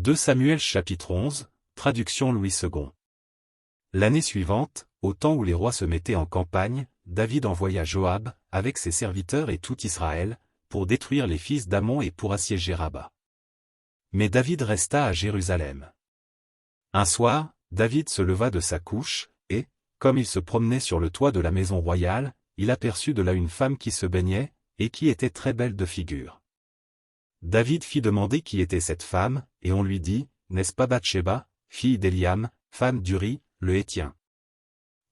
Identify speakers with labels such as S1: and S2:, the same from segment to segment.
S1: 2 Samuel chapitre 11, traduction Louis II. L'année suivante, au temps où les rois se mettaient en campagne, David envoya Joab, avec ses serviteurs et tout Israël, pour détruire les fils d'Ammon et pour assiéger Rabba. Mais David resta à Jérusalem. Un soir, David se leva de sa couche, et, comme il se promenait sur le toit de la maison royale, il aperçut de là une femme qui se baignait, et qui était très belle de figure. David fit demander qui était cette femme, et on lui dit, n'est-ce pas Bathsheba, fille d'Éliam, femme d'Uri, le Héthien?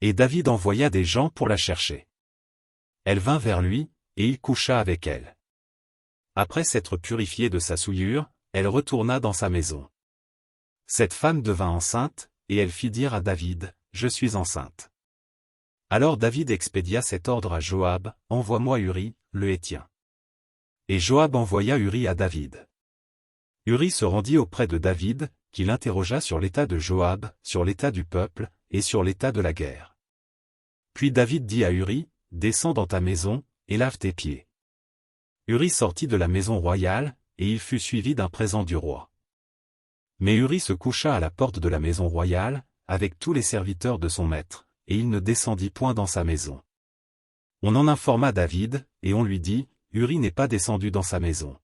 S1: Et David envoya des gens pour la chercher. Elle vint vers lui, et il coucha avec elle. Après s'être purifiée de sa souillure, elle retourna dans sa maison. Cette femme devint enceinte, et elle fit dire à David, je suis enceinte. Alors David expédia cet ordre à Joab, envoie-moi Uri, le Héthien. Et Joab envoya Uri à David. Uri se rendit auprès de David, qui l'interrogea sur l'état de Joab, sur l'état du peuple, et sur l'état de la guerre. Puis David dit à Uri, descends dans ta maison, et lave tes pieds. Uri sortit de la maison royale, et il fut suivi d'un présent du roi. Mais Uri se coucha à la porte de la maison royale, avec tous les serviteurs de son maître, et il ne descendit point dans sa maison. On en informa David, et on lui dit, Uri n'est pas descendu dans sa maison.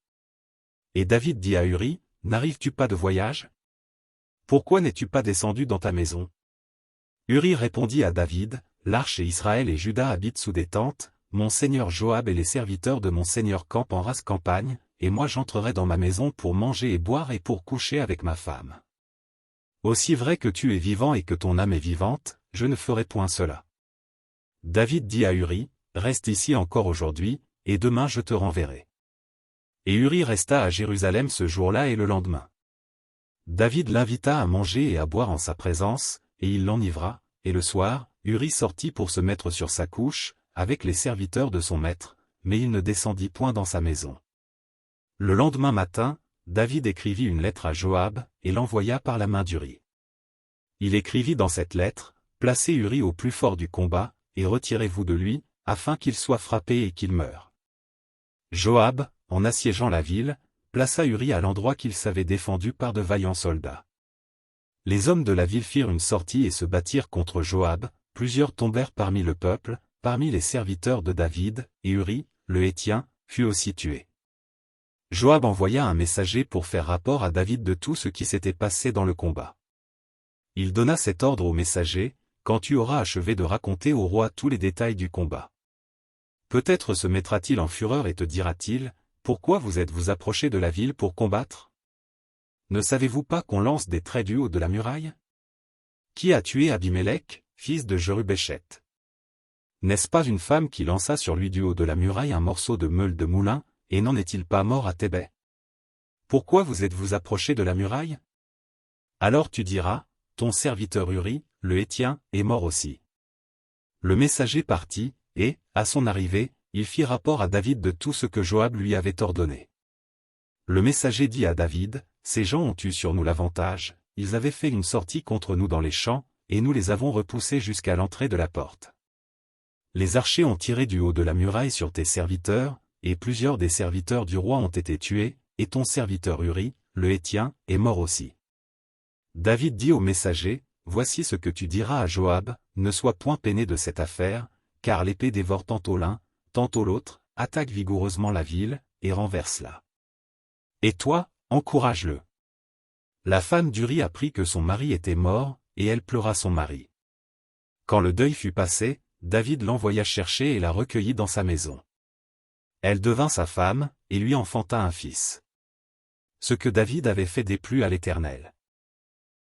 S1: Et David dit à Uri, n'arrives-tu pas de voyage? Pourquoi n'es-tu pas descendu dans ta maison? Uri répondit à David, l'arche et Israël et Juda habitent sous des tentes, mon seigneur Joab et les serviteurs de mon seigneur campent en rase campagne, et moi j'entrerai dans ma maison pour manger et boire et pour coucher avec ma femme. Aussi vrai que tu es vivant et que ton âme est vivante, je ne ferai point cela. David dit à Uri, reste ici encore aujourd'hui, et demain je te renverrai. Et Uri resta à Jérusalem ce jour-là et le lendemain. David l'invita à manger et à boire en sa présence, et il l'enivra, et le soir, Uri sortit pour se mettre sur sa couche, avec les serviteurs de son maître, mais il ne descendit point dans sa maison. Le lendemain matin, David écrivit une lettre à Joab, et l'envoya par la main d'Uri. Il écrivit dans cette lettre, placez Uri au plus fort du combat, et retirez-vous de lui, afin qu'il soit frappé et qu'il meure. Joab, en assiégeant la ville, plaça Uri à l'endroit qu'il savait défendu par de vaillants soldats. Les hommes de la ville firent une sortie et se battirent contre Joab, plusieurs tombèrent parmi le peuple, parmi les serviteurs de David, et Uri, le Héthien, fut aussi tué. Joab envoya un messager pour faire rapport à David de tout ce qui s'était passé dans le combat. Il donna cet ordre au messager, quand tu auras achevé de raconter au roi tous les détails du combat. Peut-être se mettra-t-il en fureur et te dira-t-il, pourquoi vous êtes-vous approchés de la ville pour combattre? Ne savez-vous pas qu'on lance des traits du haut de la muraille? Qui a tué Abimélec, fils de Jerubéchet? N'est-ce pas une femme qui lança sur lui du haut de la muraille un morceau de meule de moulin, et n'en est-il pas mort à Thébès? Pourquoi vous êtes-vous approchés de la muraille? Alors tu diras, ton serviteur Uri, le Héthien, est mort aussi. Le messager partit, et, à son arrivée, il fit rapport à David de tout ce que Joab lui avait ordonné. Le messager dit à David, ces gens ont eu sur nous l'avantage, ils avaient fait une sortie contre nous dans les champs, et nous les avons repoussés jusqu'à l'entrée de la porte. Les archers ont tiré du haut de la muraille sur tes serviteurs, et plusieurs des serviteurs du roi ont été tués, et ton serviteur Uri, le Héthien, est mort aussi. David dit au messager, voici ce que tu diras à Joab, ne sois point peiné de cette affaire, car l'épée dévore tantôt l'un, tantôt l'autre, attaque vigoureusement la ville, et renverse-la. Et toi, encourage-le. La femme d'Uri apprit que son mari était mort, et elle pleura son mari. Quand le deuil fut passé, David l'envoya chercher et la recueillit dans sa maison. Elle devint sa femme, et lui enfanta un fils. Ce que David avait fait déplut à l'Éternel.